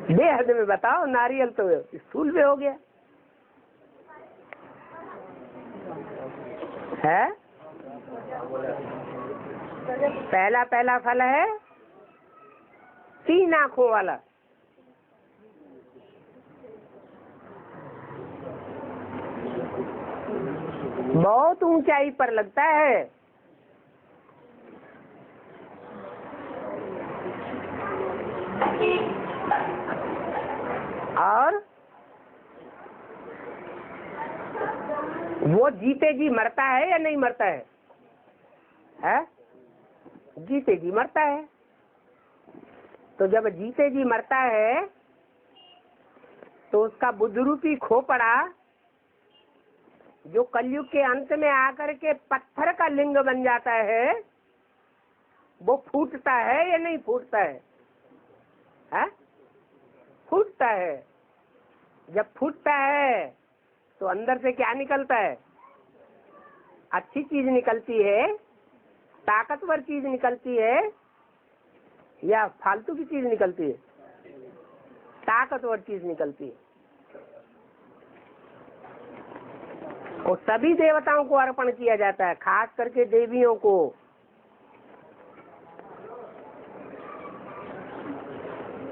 बेहद में बताओ। नारियल तो स्थूल में हो गया है। पहला फल है 3 आंखों वाला। बहुत ऊंचाई पर लगता है। और वो जीते जी मरता है या नहीं मरता है? जीते जी मरता है। तो जब जीते जी मरता है तो उसका बुद्धरूपी खोपड़ा जो कलयुग के अंत में आकर के पत्थर का लिंग बन जाता है, वो फूटता है या नहीं फूटता है? फूटता है। जब फूटता है तो अंदर से क्या निकलता है? अच्छी चीज निकलती है, ताकतवर चीज निकलती है, या फालतू की चीज निकलती है? ताकतवर चीज निकलती है। और सभी देवताओं को अर्पण किया जाता है, खास करके देवियों को।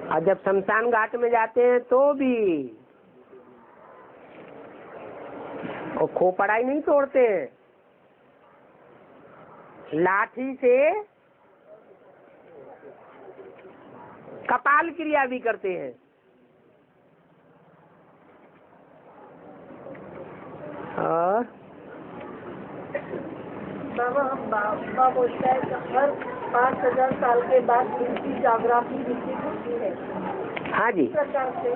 और जब शमशान घाट में जाते हैं तो भी और खोपड़ा ही नहीं तोड़ते हैं, लाठी से कपाल क्रिया भी करते हैं। और बाबा बोलता है कि हर 5000 साल के बाद उनकी जागृति विकसित होती है। हाँ जी। इस प्रकार से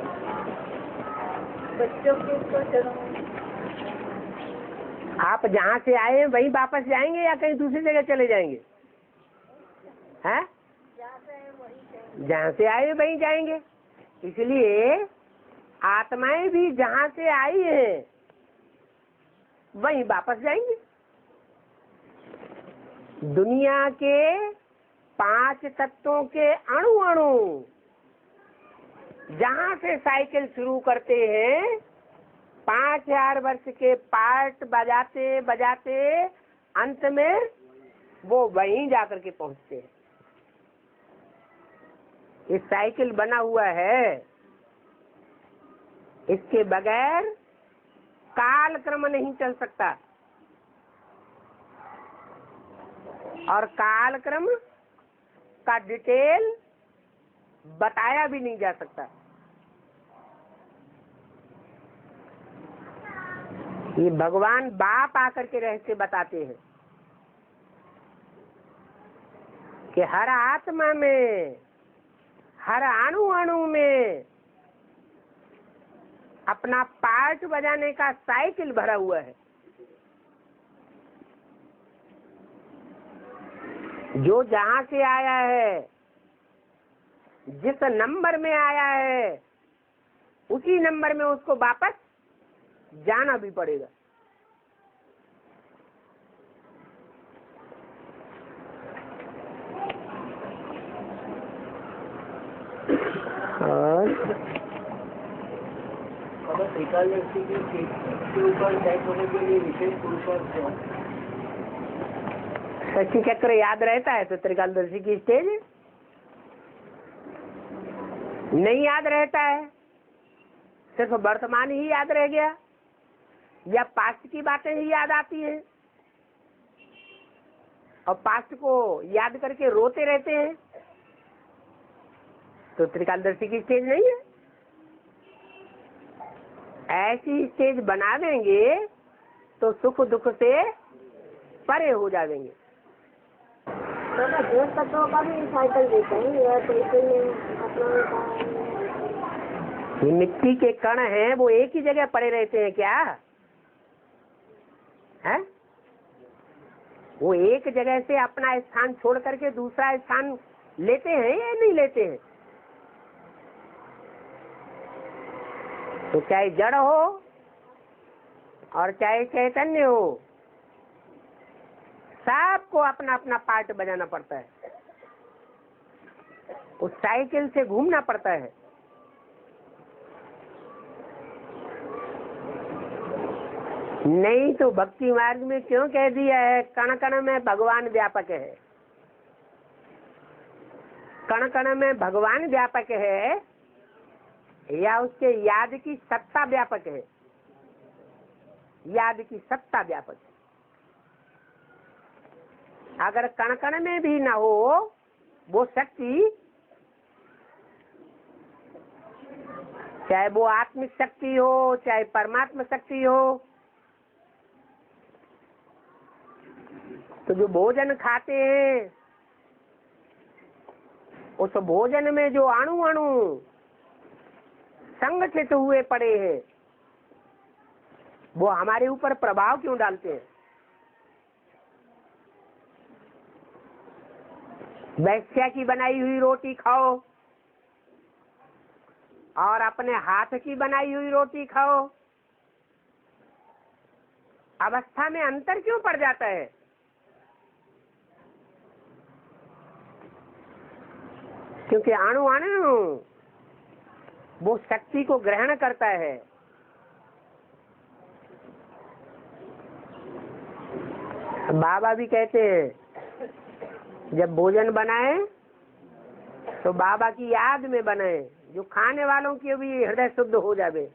बच्चों के तो जन्म आप जहाँ से आए हैं वहीं वापस जाएंगे या कहीं दूसरी जगह चले जाएंगे? हैं? जहाँ से आए वहीं जाएंगे। इसलिए आत्माएं भी जहाँ से आई हैं वहीं वापस जाएंगे। दुनिया के 5 तत्वों के अणु अणु जहाँ से साइकिल शुरू करते हैं, 5000 वर्ष के पार्ट बजाते बजाते अंत में वो वहीं जाकर के पहुंचते हैं। ये साइकिल बना हुआ है, इसके बगैर कालक्रम नहीं चल सकता और कालक्रम का डिटेल बताया भी नहीं जा सकता। ये भगवान बाप आकर के रहस्य बताते हैं कि हर आत्मा में, हर अणु अणु में अपना पार्ट बजाने का साइकिल भरा हुआ है। जो जहां से आया है, जिस नंबर में आया है, उसी नंबर में उसको वापस जाना भी पड़ेगा। अगर त्रिकालदर्शी के ऊपर टैग होने के लिए विशेष पुरुषार्थ शक्ति चक्र याद रहता है तो त्रिकालदर्शी की स्टेज नहीं याद रहता है, सिर्फ वर्तमान ही याद रह गया या पास्ट की बातें ही याद आती हैं और पास्ट को याद करके रोते रहते हैं, तो त्रिकालदर्शी की स्टेज नहीं है। ऐसी स्टेज बना देंगे तो सुख दुख से परे हो जाएंगे। जो तत्वों का भी साइकिल देते हैं या तो इसे अपना ये मिट्टी के कण हैं, वो एक ही जगह पड़े रहते हैं क्या? है? वो एक जगह से अपना स्थान छोड़ करके दूसरा स्थान लेते हैं या नहीं लेते हैं? तो चाहे जड़ हो और चाहे चैतन्य हो, सबको अपना अपना पार्ट बजाना पड़ता है। उस साइकिल से घूमना पड़ता है। नहीं तो भक्ति मार्ग में क्यों कह दिया है कण कण में भगवान व्यापक है? कण कण में भगवान व्यापक है या उसके याद की सत्ता व्यापक है? याद की सत्ता व्यापक है। अगर कण कण में भी ना हो वो शक्ति, चाहे वो आत्मिक शक्ति हो चाहे परमात्मा शक्ति हो, तो जो भोजन खाते हैं उस भोजन में जो अणु अणु संगठित हुए पड़े हैं, वो हमारे ऊपर प्रभाव क्यों डालते हैं? वैश्या की बनाई हुई रोटी खाओ और अपने हाथ की बनाई हुई रोटी खाओ, अवस्था में अंतर क्यों पड़ जाता है? क्योंकि अणु अणु वो शक्ति को ग्रहण करता है। बाबा भी कहते हैं जब भोजन बनाए तो बाबा की याद में बनाए, जो खाने वालों की भी हृदय शुद्ध हो जावे।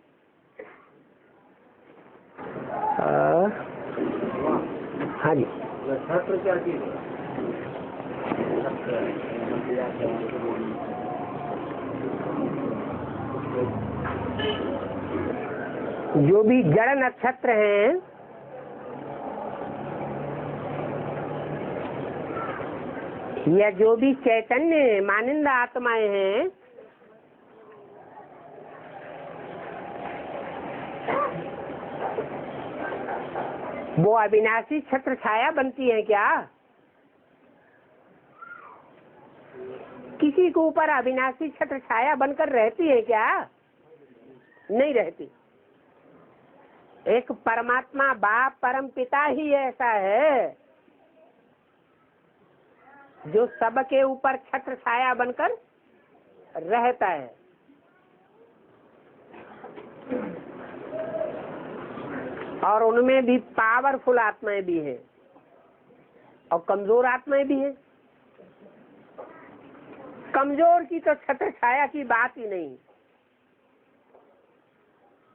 हाँ जी, जो भी जड़ नक्षत्र हैं या जो भी चैतन्य मानिंदा आत्माएं हैं, वो अविनाशी छत्र छाया बनती है क्या? किसी के ऊपर अविनाशी छत्र छाया बनकर रहती है क्या? नहीं रहती। एक परमात्मा बाप परम पिता ही ऐसा है जो सबके ऊपर छत्र छाया बनकर रहता है। और उनमें भी पावरफुल आत्माएं भी हैं और कमजोर आत्माएं भी हैं। कमजोर की तो छत्र छाया की बात ही नहीं।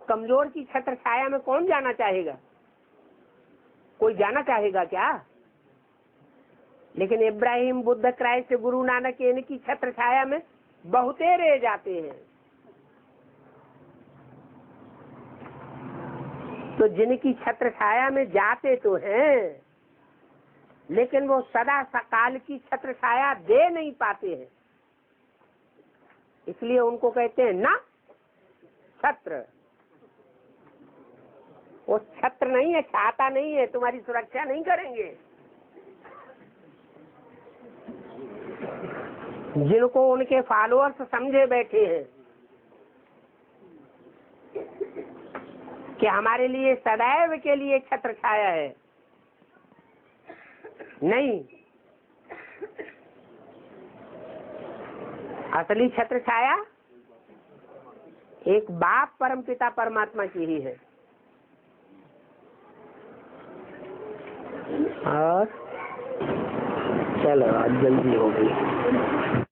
कमजोर की छत्र छाया में कौन जाना चाहेगा? कोई जाना चाहेगा क्या? लेकिन इब्राहिम, बुद्ध, क्राइस्ट, गुरु नानक इनकी छत्र छाया में बहुतेरे जाते हैं। तो जिनकी छत्र छाया में जाते तो हैं, लेकिन वो सदा सकाल की छत्र छाया दे नहीं पाते हैं, इसलिए उनको कहते हैं ना छत्र। वो छत्र नहीं है, छाता नहीं है, तुम्हारी सुरक्षा नहीं करेंगे। जिनको उनके फॉलोअर्स समझे बैठे हैं कि हमारे लिए सदैव के लिए छत्र छाया है, नहीं, असली छत्र छाया एक बाप परम पिता परमात्मा की ही है। और चलो आज जल्दी हो गई।